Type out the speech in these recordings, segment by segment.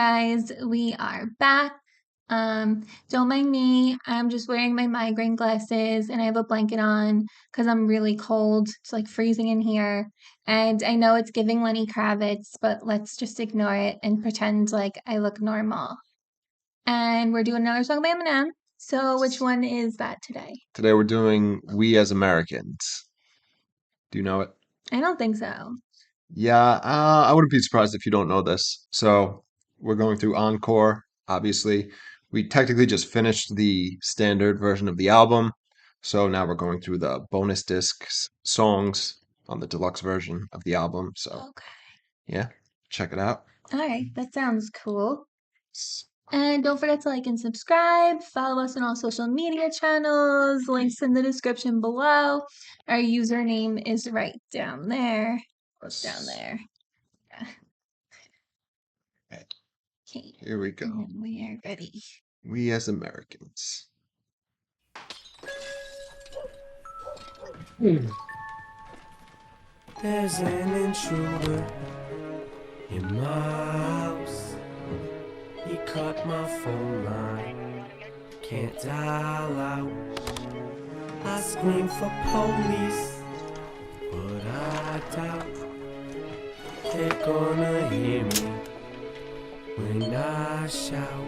guys, we are back. Don't mind me. I'm just wearing my migraine glasses and I have a blanket on because I'm really cold. It's like freezing in here. And I know it's giving Lenny Kravitz, but let's just ignore it and pretend like I look normal. And we're doing another song by Eminem. So which one is that today? Today we're doing We as Americans. Do you know it? I don't think so. Yeah, I wouldn't be surprised if you don't know this. So we're going through Encore, obviously. We technically just finished the standard version of the album. So now we're going through the bonus discs songs on the deluxe version of the album. So Okay. yeah, check it out. All right, that sounds cool. And don't forget to like and subscribe. Follow us on all social media channels. Links in the description below. Our username is right down there. What's down there? Yeah. Okay. Here we go. And we are ready. We as Americans. There's an intruder in my house. He cut my phone line, can't dial out. I scream for police, but I doubt they're gonna hear me when I shout.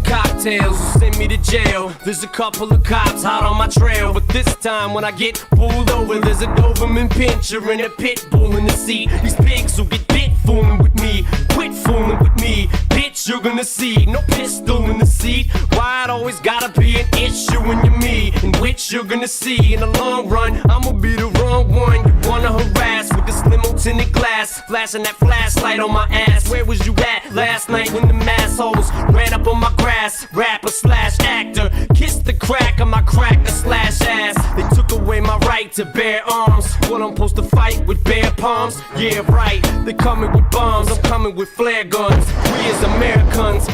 Cocktails will send me to jail. There's a couple of cops hot on my trail, but this time when I get pulled over, there's a Doberman pinscher and a pit bull in the seat. These pigs will get bit fooling with me. Quit fooling with me, bitch. You're gonna see no pistol in the seat. Why it always gotta be an issue when you're me, in which you're gonna see in the long run I'ma be the wrong one you wanna harass with this limo tinted glass, flashing that flashlight on my ass. Where was you at last night when the massholes ran up on my grass? Rapper slash actor, kiss the crack of my cracker slash ass. They took away my right to bear arms. What I'm supposed to fight with bare palms? Yeah, right. They coming with bombs, I'm coming with flare guns. We as Americans.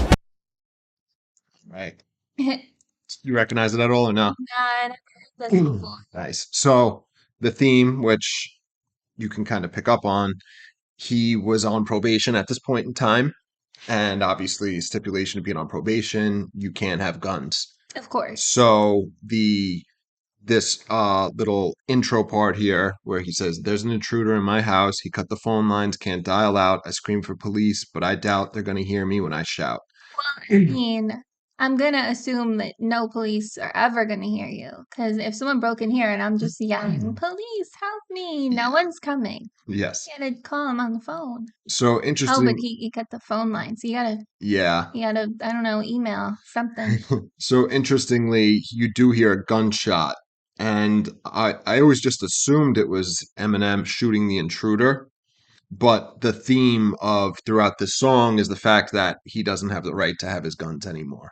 Right. You recognize it at all or no? Nice. So the theme, which you can kind of pick up on, he was on probation at this point in time. And obviously, stipulation of being on probation, you can't have guns. Of course. So this little intro part here where he says, "There's an intruder in my house. He cut the phone lines, can't dial out. I scream for police, but I doubt they're gonna hear me when I shout." Well, I mean, I'm gonna assume that no police are ever gonna hear you, because if someone broke in here and I'm just yelling, "Police, help me!" no one's coming. Yes. You gotta call him on the phone. So Oh, interesting. but he cut the phone line, so Yeah. you gotta, I don't know, email something. So interestingly, you do hear a gunshot, and I always just assumed it was Eminem shooting the intruder. But the theme of throughout the song is the fact that he doesn't have the right to have his guns anymore.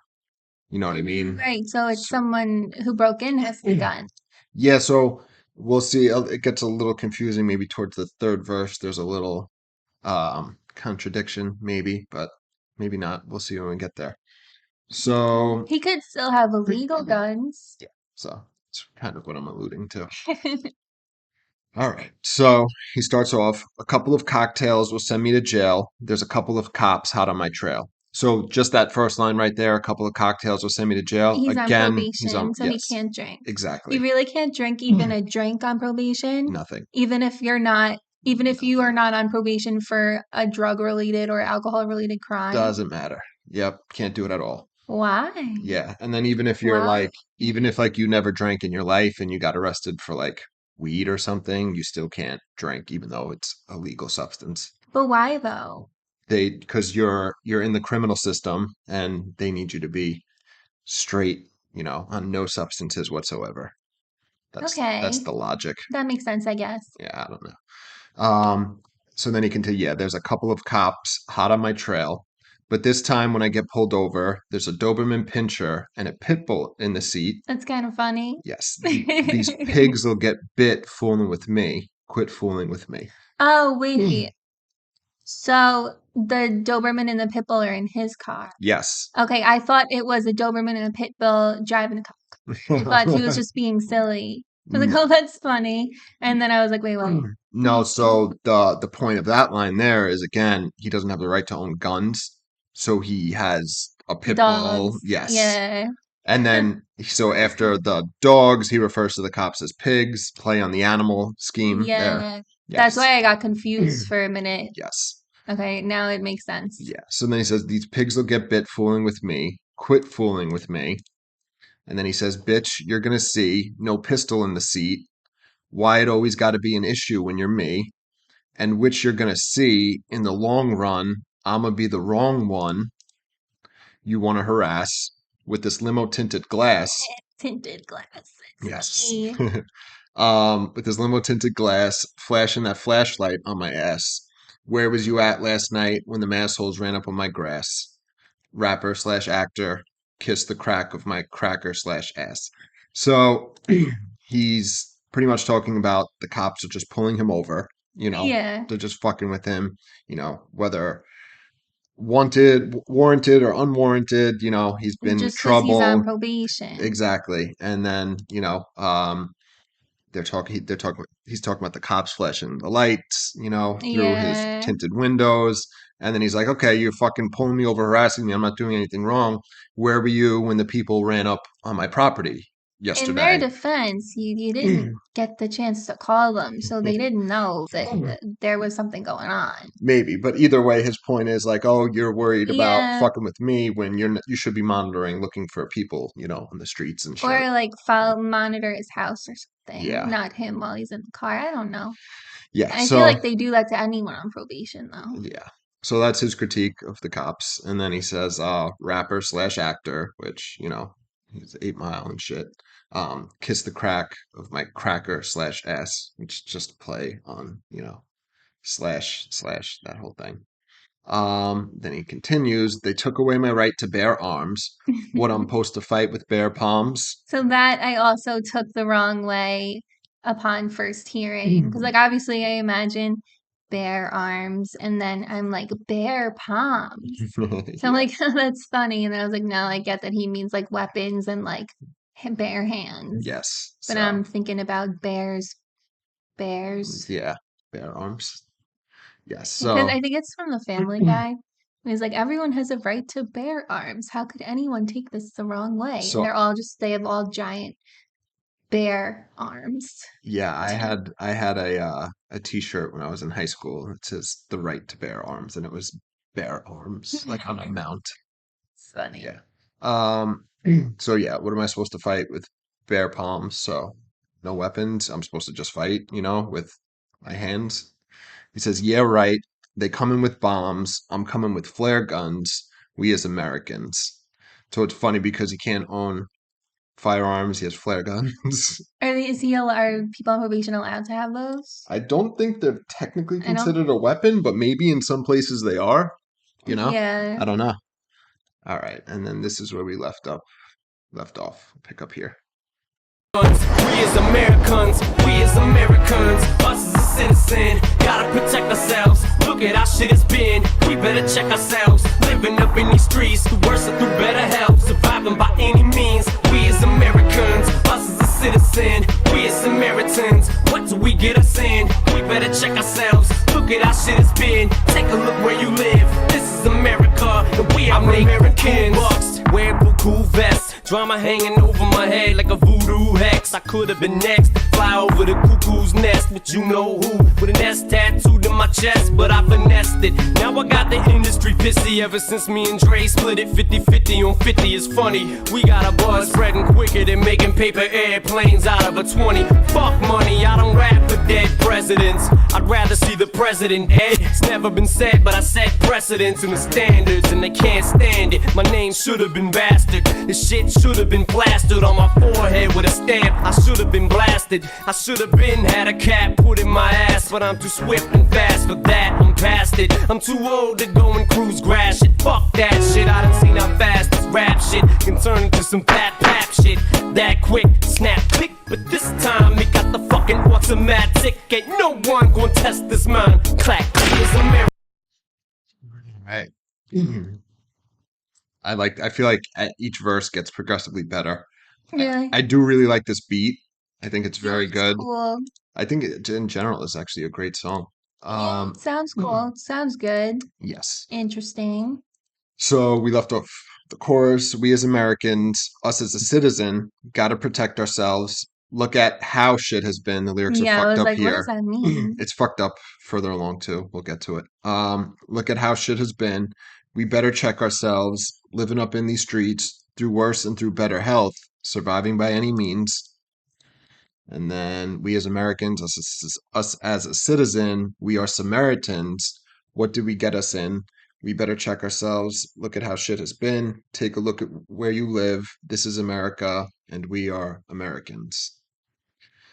You know what I mean? Right, so it's someone who broke in has the gun. Yeah, so we'll see. It gets a little confusing maybe towards the third verse. There's a little contradiction maybe, but maybe not. We'll see when we get there. So He could still have illegal guns. yeah, so it's kind of what I'm alluding to. All right. So he starts off, "A couple of cocktails will send me to jail. There's a couple of cops hot on my trail." So just that first line right there, "A couple of cocktails will send me to jail." He's on Again, probation, so yes, he can't drink. exactly. You really can't drink even a drink on probation, Nothing. even if you are not on probation for a drug-related or alcohol-related crime. Doesn't matter. Yep, can't do it at all. Why? Yeah, and then even if you're Why? even if like you never drank in your life and you got arrested for like weed or something, you still can't drink even though it's a legal substance. But why though? Because you're in the criminal system and they need you to be straight, on no substances whatsoever. That's Okay, the logic. that makes sense, I guess. Yeah, I don't know. So then he continued, "Yeah, there's a couple of cops hot on my trail. But this time when I get pulled over, there's a Doberman Pinscher and a pit bull in the seat. That's kind of funny. Yes, these pigs will get bit fooling with me. Quit fooling with me. Oh, wait. So the Doberman and the pit bull are in his car. Yes. Okay, I thought it was a Doberman and a pit bull driving a car. I thought he was just being silly. I was like, oh, that's funny. And then I was like, wait, what? No, so the point of that line there is, again, he doesn't have the right to own guns. So he has a pit bull. Dogs. Yes. Yeah. And then, so after the dogs, he refers to the cops as pigs, play on the animal scheme there. Yeah. Yes. That's why I got confused for a minute. Yes. Okay, now it makes sense. Yeah. So then he says, these pigs will get bit fooling with me. Quit fooling with me. And then he says, bitch, you're going to see. No pistol in the seat. Why it always got to be an issue when you're me. And which you're going to see in the long run. I'm going to be the wrong one you want to harass with this limo tinted glass. Tinted glass. Yes. With this limo tinted glass, flashing that flashlight on my ass. Where was you at last night when the massholes ran up on my grass? Rapper / actor, kiss the crack of my cracker / ass. So he's pretty much talking about the cops are just pulling him over. Yeah. They're just fucking with him, whether wanted, warranted, or unwarranted, he's been in Just 'cause trouble. he's on probation. Exactly. And then, he's talking about the cops flashing the lights, through his tinted windows. And then he's like, okay, you're fucking pulling me over, harassing me. I'm not doing anything wrong. Where were you when the people ran up on my property yesterday? In their defense, you didn't get the chance to call them, so they didn't know that there was something going on. Maybe, but either way, his point is like, oh, you're worried about fucking with me when you should be monitoring, looking for people, on the streets and shit. Or like monitor his house or something. Yeah. Not him while he's in the car. I don't know. Yeah. I feel like they do that to anyone on probation, though. Yeah. So that's his critique of the cops. And then he says, rapper / actor, which, he's 8 Mile and shit. Kiss the crack of my cracker / ass, which is just a play on, / that whole thing. Then he continues, they took away my right to bear arms. What, I'm supposed to fight with bare palms? So that I also took the wrong way upon first hearing. Because, like, obviously I imagine bare arms, and then I'm like, bare palms. So I'm like, that's funny. And then I was like, no, I get that he means like weapons and like bare hands. Yes. But I'm thinking about bears. Yeah, bare arms. Yes. So because I think it's from the Family Guy. He's like, everyone has a right to bear arms. How could anyone take this the wrong way? So, and they have all giant bare arms. Yeah, I had a T-shirt when I was in high school that says the right to bear arms, and it was bare arms, like on a mount. It's funny. Yeah. So yeah, what am I supposed to fight with bare palms? So no weapons. I'm supposed to just fight, with my hands. He says, yeah, right. They come in with bombs. I'm coming with flare guns. We as Americans. So it's funny because he can't own firearms. He has flare guns. Are people on probation allowed to have those? I don't think they're technically considered a weapon, but maybe in some places they are. Yeah. I don't know. All right, and then this is where we left off. Pick up here. We as Americans, us as a citizen, gotta protect ourselves. Look at how shit has been, we better check ourselves. Living up in these streets, through worse or through better health. Surviving by any means, we as Americans, us as a citizen, we as Samaritans. What do we get us in? We better check ourselves. Look at how shit has been, take a look where you live. This is America, and we are Americans. Wear blue cool vests, drama hanging over my head like a voodoo hex. I could have been next, fly over the cuckoo's nest, but you know who, with an S tattooed in my chest, but I finessed it. Now I got the industry pissy ever since me and Dre split it 50-50 on 50. It's funny, we got a buzz spreading quicker than making paper airplanes out of a 20. Fuck money, I don't rap for dead presidents. I'd rather see the president dead. It's never been said, but I set precedents and the standards, and they can't stand it. My name should have been bastard. This shit should have been plastered on my forehead with a stamp. I should have been blasted. blasted. I should have been had a cap put in my ass, but I'm too swift and fast for that. I'm past it. I'm too old to go and cruise grass shit. Fuck that shit. I done seen how fast this rap shit can turn into some fat pap shit. That quick, snap, click. But this time it got the fucking automatic. Ain't no one gonna test this man. Clack, it's a mirror. Right. I feel like each verse gets progressively better. Yeah. I do really like this beat. I think it's Yeah, very it's good. cool. I think it, in general is actually a great song. Yeah, sounds cool. Sounds good. Yes. Interesting. So we left off the chorus. We as Americans, us as a citizen, got to protect ourselves. Look at how shit has been. The lyrics are Yeah, I fucked was up like, what does here. that mean? It's fucked up further along too. We'll get to it. Look at how shit has been. We better check ourselves. Living up in these streets through worse and through better health, surviving by any means. And then we as Americans, us as a citizen, we are Samaritans. What did we get us in? We better check ourselves. Look at how shit has been. Take a look at where you live. This is America, and we are Americans.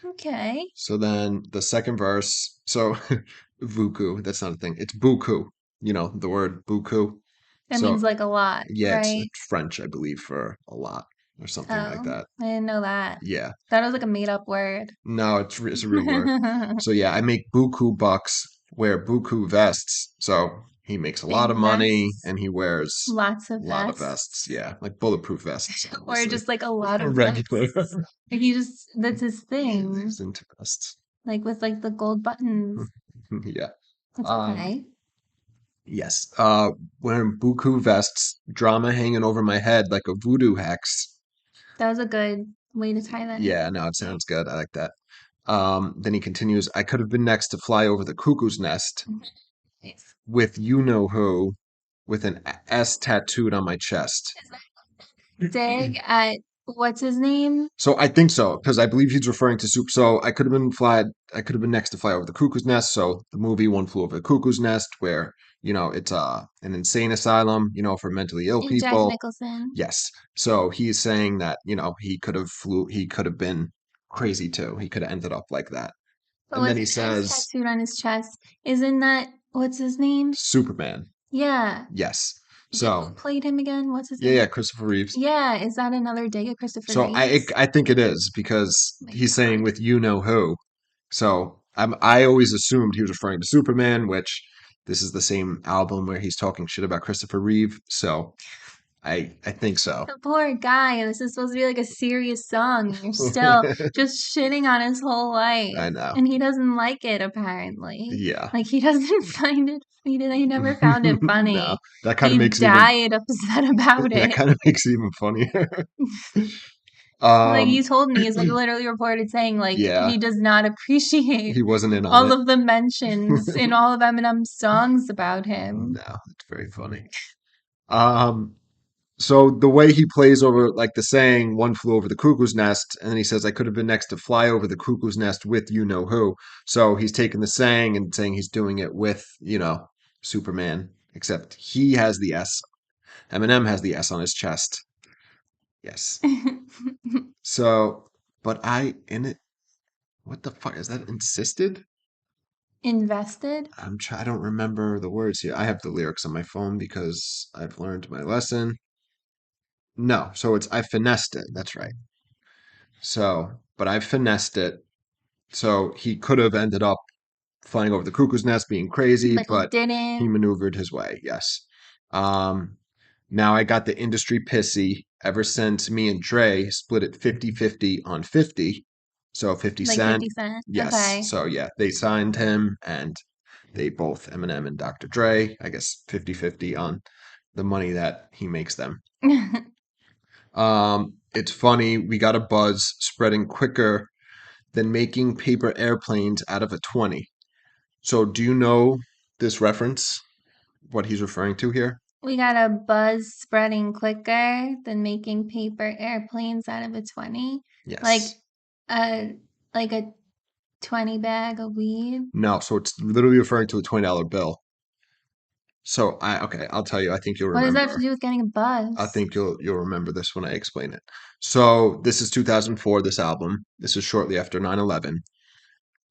Okay. So then the second verse, so vuku, that's not a thing. It's buku, the word buku. That So means like a lot, yeah, right? it's French, I believe, for a lot or something like Oh, that. I didn't know that. Yeah. That was like a made up word. No, it's a real word. So yeah, I make buku bucks, wear buku vests. So he makes a lot Big of money vests. and he wears Lots of a lot of vests. vests. Yeah, like bulletproof vests, Or obviously. just like a lot of Regular. vests. Like that's his thing. He's into vests. Like with like the gold buttons. Yeah. That's Um, okay. yes. Wearing buku vests, drama hanging over my head like a voodoo hex. That was a good way to tie that Yeah, in. no, it sounds good. I like that. Then he continues, I could have been next to fly over the cuckoo's nest Nice. with you know who, with an S tattooed on my chest. Dig at what's his name? So I think so, because I believe he's referring to soup. So I could have been next to fly over the cuckoo's nest. So the movie One Flew Over the Cuckoo's Nest, where, it's an insane asylum, for mentally ill Jack people. Nicholson. Yes. So he's saying that, he could have been crazy too. He could have ended up like that. But And then with he an S says, tattooed on his chest, isn't that what's his name? Superman. Yeah. Yes. Who So, played him again? What's his yeah, name? Christopher Reeves. Yeah, is that another dig at Christopher So Reeves? I think it is because Oh my he's saying God. with you know who. So I always assumed he was referring to Superman, which this is the same album where he's talking shit about Christopher Reeve. So I think so. The poor guy. This is supposed to be like a serious song, and you're still just shitting on his whole life. I know. And he doesn't like it, apparently. Yeah. Like, he doesn't find it, he never found it No, funny. that kind of He makes it even died upset about that it. kind of makes it even funnier. Like, he Um, told me, he's like literally reported saying, like, yeah, he does not appreciate he wasn't in on all it. of the mentions in all of Eminem's songs about him. No, it's very funny. Um, So the way he plays over, like the saying, one flew over the cuckoo's nest, and then he says, I could have been next to fly over the cuckoo's nest with you know who. So he's taking the saying and saying he's doing it with, Superman, except he has the S. Eminem has the S on his chest. Yes. So, but what the fuck is that? Insisted? Invested? I don't remember the words here. I have the lyrics on my phone because I've learned my lesson. No, so it's I finessed it. That's right. So, but I finessed it. So he could have ended up flying over the cuckoo's nest, being crazy, But he but he didn't. maneuvered his way. Yes. Um, Now I got the industry pissy ever since me and Dre split it 50-50 on 50. So 50 Like Cent. 50 Cent. Yes. Okay. So yeah, they signed him and they both, Eminem and Dr. Dre, I guess 50-50 on the money that he makes them. It's funny, we got a buzz spreading quicker than making paper airplanes out of a 20. So, do you know this reference? What he's referring to here? We got a buzz spreading quicker than making paper airplanes out of a 20. Like Yes. a like a 20 bag of weed. No, so it's literally referring to a $20 bill. I'll tell you. I think you'll What does that have to remember. do with getting a I buzz? think you'll remember this when I explain it. So this is 2004, this album. This is shortly after 9/11.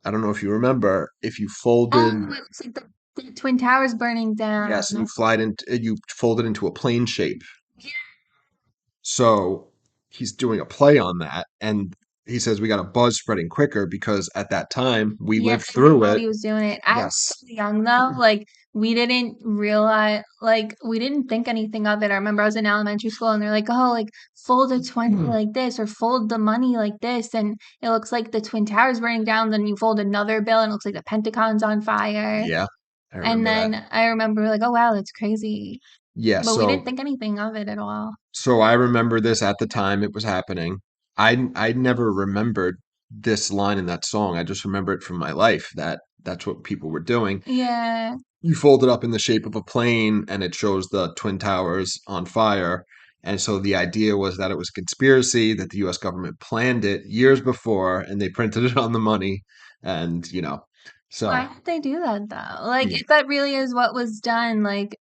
I don't know if you remember, if you folded, Oh, it's like the Twin Towers burning down. yes, and you fold it into a plane shape. So he's doing a play on that, and he says we got a buzz spreading quicker because at that time we Yeah, lived I didn't through know it. he was doing it. I was Yes. so young though. Like we didn't realize, like we didn't think anything of it. I remember I was in elementary school and they're like, "Oh, like fold a 20 like this, or fold the money like this," and it looks like the Twin Towers burning down. Then you fold another bill and it looks like the Pentagon's on fire. Yeah, I And remember that. then I remember like, "Oh wow, that's crazy," Yeah, but we didn't so think anything of it at all. so I remember this at the time it was happening. I never remembered this line in that song. I just remember it from my life that that's what people were doing. Yeah, You fold it up in the shape of a plane and it shows the Twin Towers on fire. And so the idea was that it was a conspiracy, that the US government planned it years before and they printed it on the money. And, why so did they do that though? Like, yeah, if that really is what was done, like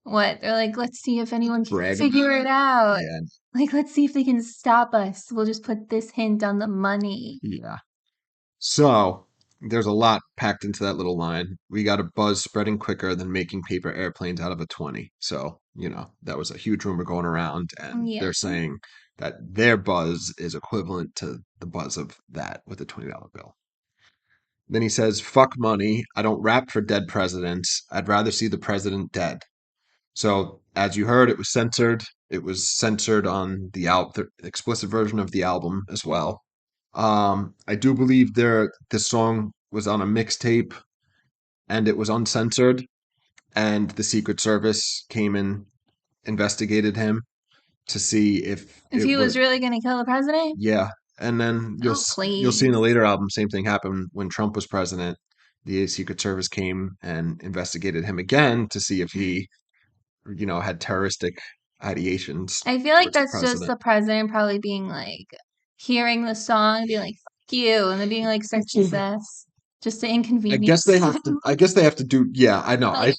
what? They're like, let's see if anyone can brag figure about it it. out. Yeah, Like, let's see if they can stop us. We'll just put this hint on the money. yeah. So there's a lot packed into that little line. We got a buzz spreading quicker than making paper airplanes out of a 20. So, that was a huge rumor going around, and Yeah. they're saying that their buzz is equivalent to the buzz of that with a $20 bill. Then he says, fuck money. I don't rap for dead presidents. I'd rather see the president dead. So, as you heard, it was censored. It was censored on the explicit version of the album as well. I do believe this song was on a mixtape and it was uncensored, and the Secret Service came and investigated him to see if If it he was was, really going to kill the president? yeah. And then Oh, you'll see in a please. later album, same thing happened when Trump was president. The Secret Service came and investigated him again to see if he, had terroristic ideations I feel like towards the that's just president. the president probably being like, hearing the song and being like, fuck you, and then being like, search this, just to inconvenience him. I guess they have to do. Yeah, I know. Like,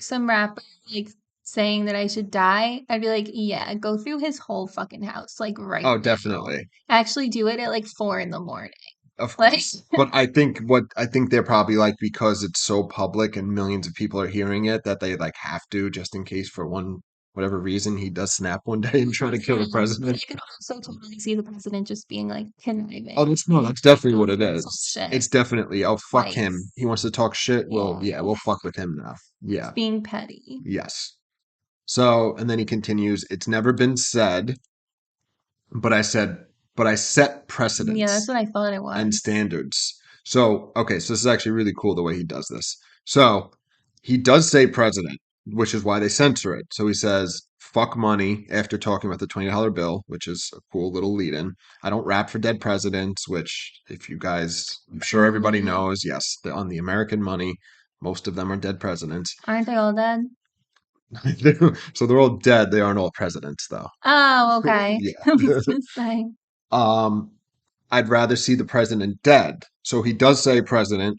some rapper like saying that I should die, I'd be like, yeah, go through his whole fucking house, like right Oh, now. definitely. Actually do it at like 4 in the morning. Of Like, course. But I think they're probably like, because it's so public and millions of people are hearing it, that they like have to, just in case for whatever reason he does snap one day and try to kill the but president. I could also totally see the president just being like Oh, conniving. that's no, that's definitely what Doing it this is. shit It's definitely, oh, fuck him. twice. He wants to talk shit. Well, Yeah. yeah, we'll fuck with him now. Just Yeah. being petty. Yes. So, and then he continues, it's never been said, but but I set Yeah, that's precedents what I thought it and was. standards. So, okay, so this is actually really cool the way he does this. So, he does say president, which is why they censor it. So he says, fuck money after talking about the $20 bill, which is a cool little lead in. I don't rap for dead presidents, which, if you guys, I'm sure everybody Mm, knows, yes, on the American money, most of them are dead presidents. aren't they all dead? So they're all dead. They aren't all presidents, though. Oh, okay. Yeah. I was gonna say. um, I'd rather see the president dead. So he does say president,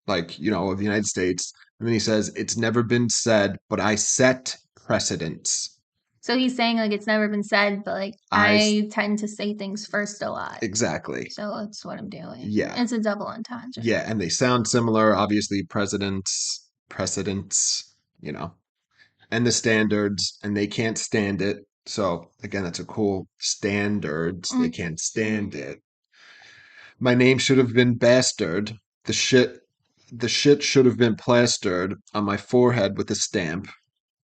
like, of the United States. And then he says, it's never been said, but I set precedents. So he's saying like it's never been said, but like I, I tend to say things first a lot. exactly. So that's what I'm doing. Yeah. It's a double entendre. Yeah. And they sound similar. Obviously, precedents, and the standards, and they can't stand it. So again, that's a cool standards. They Mm, can't stand it. My name should have been bastard. The shit the shit should have been plastered on my forehead with a stamp.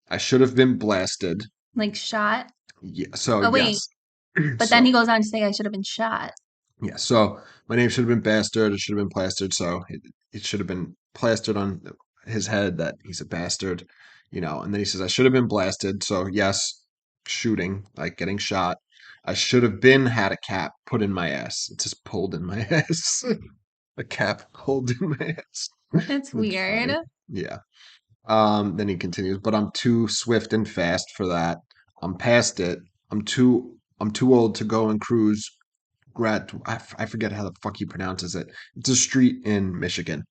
I should have been blasted. like shot. Yeah, so Oh wait, yes. but then he So goes on to say I should have been shot. yeah, so my name should have been bastard. It should have been plastered. So it should have been plastered on his head that he's a bastard, And then he says, I should have been blasted. So yes, shooting, like getting shot. I should have been had a cap put in my ass. It's just pulled in my ass. A cap pulled in my ass. That's That's weird. funny. Yeah. Then he continues, but I'm too swift and fast for that. I'm past it. I'm too old to go and cruise. I forget how the fuck he pronounces it. It's a street in Michigan.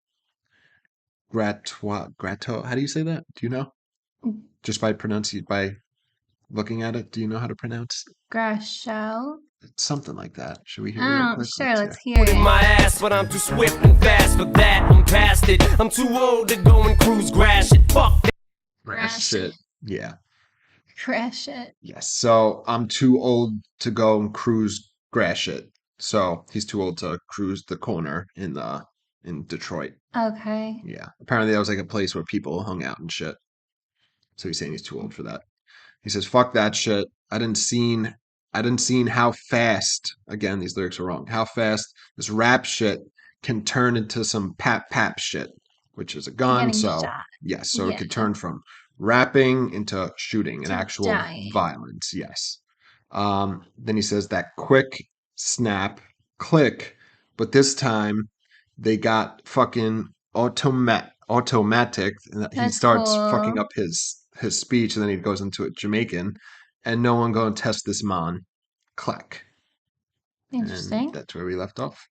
Grato. How do you say that? Do you know? Just by looking at it, do you know how to pronounce it? Grashel. Something like that. Should we hear it real Oh, quick? sure, let's hear Put in it. my ass, but I'm too swift and fast for that. I'm past it. I'm too old to go and cruise, crash it. Fuck that. Crash it. Yeah. Crash it. Yes. So I'm too old to go and cruise crash it. So he's too old to cruise the corner in Detroit. Okay. Yeah. Apparently that was like a place where people hung out and shit. So he's saying he's too old for that. He says, "Fuck that shit. I didn't seen how fast, again, these lyrics are wrong, how fast this rap shit can turn into some pap shit," which is a gun. Getting So, shot. yes, so it Yeah. could turn from rapping into shooting and To actual dying. violence. Yes. Then he says that quick snap, click, but this time they got fucking automatic. And he That's starts fucking cool. up his speech, and then he goes into it Jamaican, and no one gonna test this man. Clack. And Interesting. that's where we left off.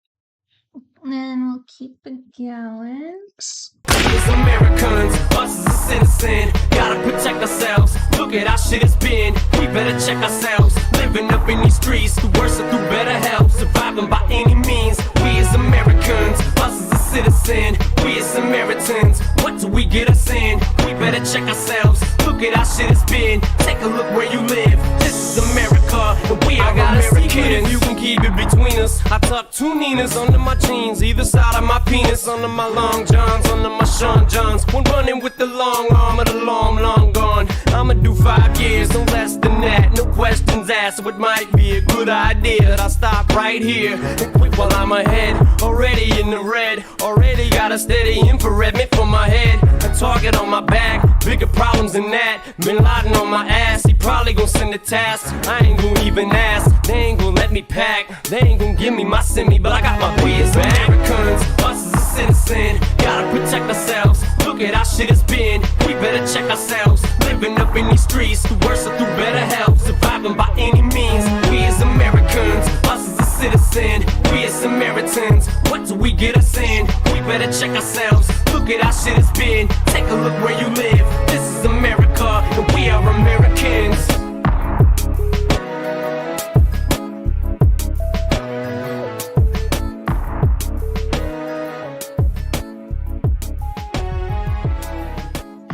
And then we'll keep it going. Yes. As Americans, us as a citizen, gotta protect ourselves. Look at how shit has been. We better check ourselves. Living up in these streets, through worse or through better health. Surviving by any means. We as Americans, us as a citizen, we as Samaritans. What do we get us in? We better check ourselves. Look at how shit has been. Take a look where you live. This is America, and we are Americans. You can keep it between us. I tuck two Ninas under my jeans, either side of my penis, under my long johns, under my Sean Johns. One running with the long arm of the long gone. I'ma do 5 years, no less than that. No questions asked, so it might be a good idea that I stop right here and quit while I'm ahead. Already in the red, already got a steady infrared meant for my head. A target on my back, bigger problems than that. Bin Laden on my ass, he probably gon' send a task. I ain't gon' even ask, they ain't gon' let me pack. They ain't gon' give me my semi, but I got my biz back. Americans, us as a citizen, gotta protect ourselves. Look at how shit has been, we better check ourselves. Living up in these streets, through worse or through better health. Surviving by any means, we as Americans, us as a citizen, we as Samaritans. What do we get us in? We better check ourselves. Look at how shit has been, take a look where you live. This is America, and we are Americans.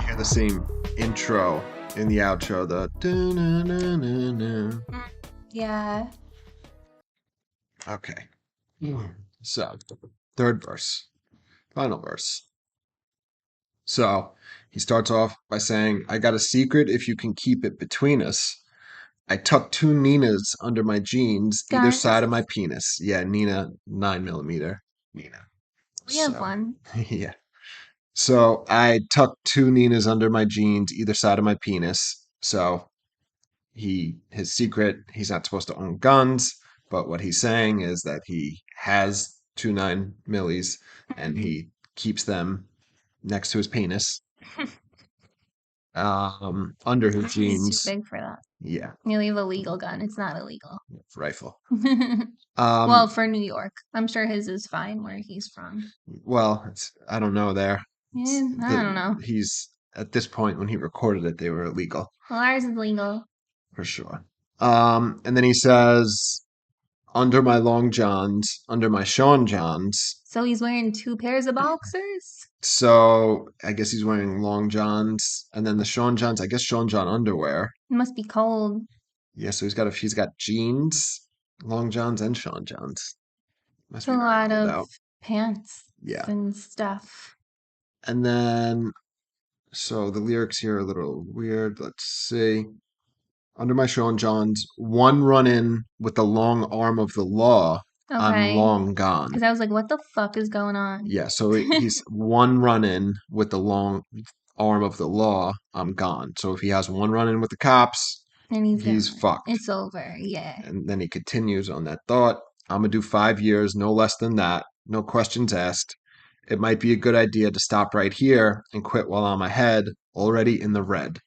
Hear the same intro in the outro, the dun-dun-dun-dun-dun. Yeah. Okay. So, third verse, final verse. So, he starts off by saying, "I got a secret if you can keep it between us. I tuck two Ninas under my jeans, either Guns. side of my penis." Yeah, Nina, 9mm. Nina. We have So, one. yeah. So I tuck two Ninas under my jeans, either side of my penis. So his secret, he's not supposed to own guns, but what he's saying is that he has two 9mm and he keeps them next to his penis, under his He's jeans. too big for that. Yeah, You leave a legal gun. It's not illegal. rifle. Well, for New York. I'm sure his is fine where he's from. Well, I don't know there. Yeah, I don't know. He's at this point when he recorded it, they were illegal. Well, ours is legal. For sure. And then he says, "Under my long johns, under my Sean Johns." So he's wearing 2 pairs of boxers? So I guess he's wearing long johns, and then the Sean Johns, I guess Sean John underwear. It must be cold. Yeah, so he's got jeans, long johns, and Sean Johns. Must It's a be very lot cold of out. pants Yeah. and stuff. And then, so the lyrics here are a little weird. Let's see. "Under my Sean Johns, one run in with the long arm of the law, I'm Okay. long gone." Because I was like, what the fuck is going on? Yeah, so he's one run in with the long arm of the law, I'm gone. So if he has one run in with the cops, And he's gone. fucked. It's over, yeah. And then he continues on that thought. "I'm gonna do 5 years, no less than that. No questions asked. It might be a good idea to stop right here and quit while I'm ahead, already in the red."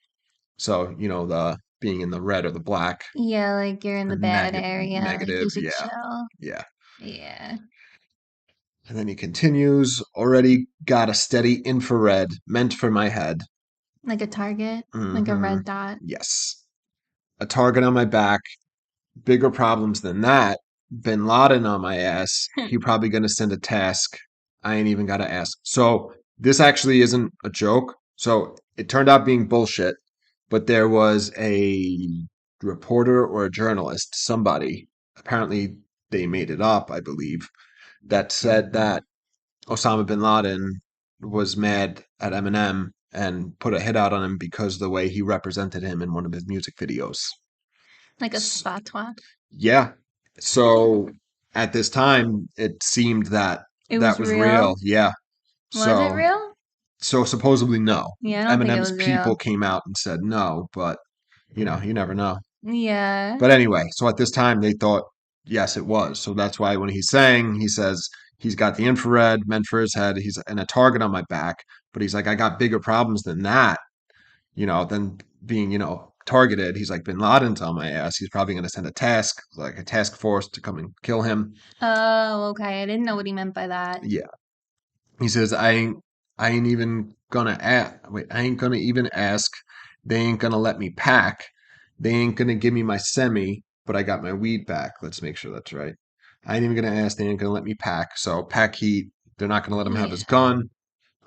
So, the being in the red or the black. Yeah, like you're in the bad area. Like you Negative, should yeah. chill. Yeah. Yeah. And then he continues, already got a steady infrared meant for my head. Like a target, like a Hmm. red dot. Yes. A target on my back. Bigger problems than that. Bin Laden on my ass. He probably gonna send a task. I ain't even gotta ask. So this actually isn't a joke. So it turned out being bullshit, but there was a reporter or a journalist, somebody, apparently they made it up, I believe, that said that Osama bin Laden was mad at Eminem and put a hit out on him because of the way he represented him in one of his music videos. Like a S- fatwa. yeah. So at this time, it seemed that It that was was real. real. Yeah. Was it So real? supposedly no. Yeah, I don't think it Eminem's was people real. came out and said no, but you never know. Yeah. But anyway, so at this time they thought yes, it was. So that's why when he's saying, he says he's got the infrared meant for his head, he's and a target on my back, but he's like I got bigger problems than that, than being, targeted. He's like Bin Laden's on my ass. He's probably going to send a task, like a task force to come and kill him. Oh, okay. I didn't know what he meant by that. Yeah. He says I ain't even gonna I ain't gonna even ask. They ain't gonna let me pack. They ain't gonna give me my semi, but I got my weed back. Let's make sure that's right. I ain't even gonna ask. They ain't gonna let me pack. So pack heat. They're not gonna let him have his Yeah.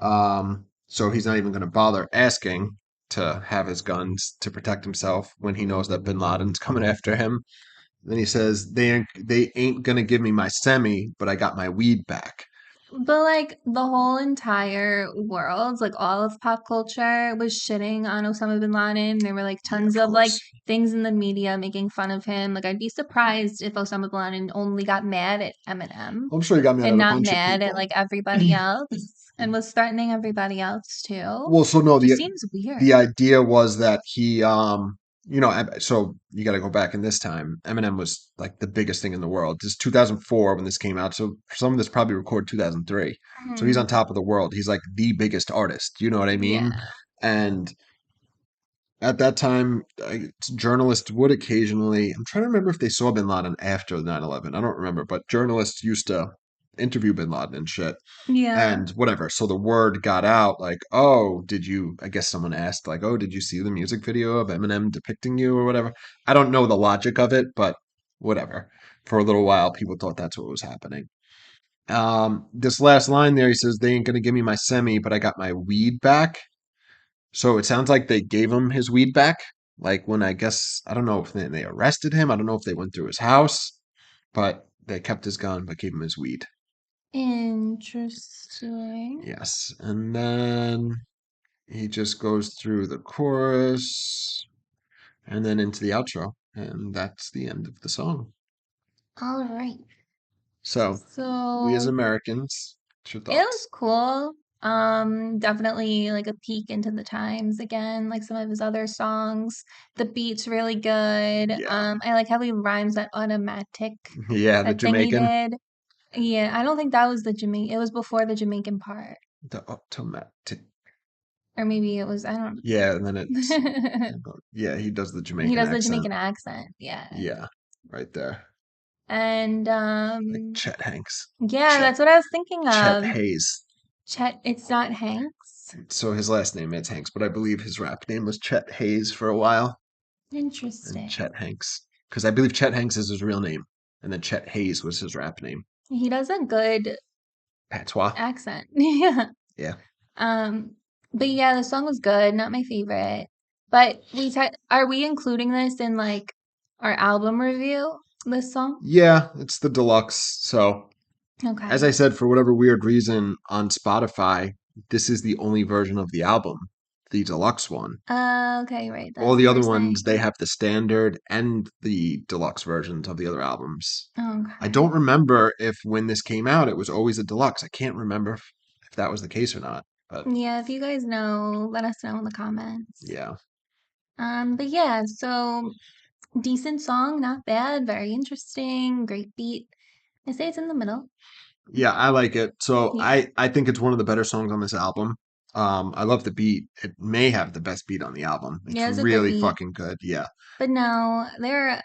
gun. So he's not even gonna bother asking to have his guns to protect himself when he knows that Bin Laden's coming after him. Then he says they ain't gonna give me my semi, but I got my weed back. But like the whole entire world, like all of pop culture was shitting on Osama bin Laden. There were like Yeah, tons of of like course. things in the media making fun of him. Like I'd be surprised if Osama bin Laden only got mad at Eminem I'm sure he got mad and at a not bunch of mad at people. like everybody else and was threatening everybody else too. Well, so no, Just the seems the weird. idea was that he, so you got to go back in this time. Eminem was like the biggest thing in the world. This is 2004 when this came out. So some of this probably recorded 2003. So he's on Mhm. top of the world. He's like the biggest artist. You know what I mean? Yeah. And at that time, journalists would occasionally, I'm trying to remember if they saw Bin Laden after 9/11. I don't remember, but journalists used to interview Bin Laden and shit Yeah. and whatever. So the word got out like, oh, I guess someone asked, like, oh, did you see the music video of Eminem depicting you or whatever? I don't know the logic of it, but whatever. For a little while, people thought that's what was happening. This last line there, he says, they ain't going to give me my semi, but I got my weed back. So it sounds like they gave him his weed back. Like when I guess, I don't know if they arrested him. I don't know if they went through his house, but they kept his gun, but gave him his weed. Interesting. Yes. And then he just goes through the chorus and then into the outro. And that's the end of the song. All right. So, we as So Americans, what's your it was thoughts? cool. Definitely like a peek into the times again, like some of his other songs. The beat's really good. Yeah. I like how he rhymes that automatic, Yeah, the that thing he Jamaican, did. Yeah, I don't think that was the Jamaican. It was before the Jamaican part, the automatic. or maybe it was. I don't Yeah, and then it's, know. yeah, he does the He Jamaican does the accent. Jamaican accent. Yeah, Yeah, right there. and Like Chet Hanks. yeah, Chet, that's what I was thinking Chet of. Hayes. Chet. It's not Hanks. So his last name is Hanks, but I believe his rap name was Chet Hayes for a while. And Interesting. Chet Hanks. Because I believe Chet Hanks is his real name. And then Chet Hayes was his rap name. He does a good Patois. accent. Yeah. Yeah. Um, but yeah, the song was good, not my favorite. But are we including this in like our album review, this song? Yeah, it's the deluxe. So, as I Okay. said, for whatever weird reason on Spotify, this is the only version of the album, the deluxe one. Okay, right. All That's what the you were other ones, saying. they have the standard and the deluxe versions of the other albums. I don't Okay. remember if when this came out, it was always a deluxe. I can't remember if that was the case or not. But Yeah, if you guys know, let us know in the comments. yeah. But yeah, so decent song, not bad, very interesting, great beat. I say it's in the middle. Yeah, I like it. So Yeah. I think it's one of the better songs on this album. I love the beat. It may have the best beat on the album. It's Yeah, it's a good really beat. fucking good. Yeah. But no,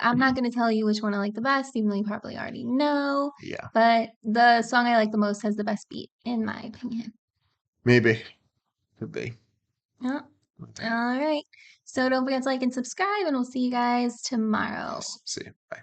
I'm not going to tell you which one I like the best, even though you probably already know. Yeah. But the song I like the most has the best beat, in my opinion. Maybe. Could be. Yeah. Okay. All right. So don't forget to like and subscribe, and we'll see you guys tomorrow. Yes. See you. Bye.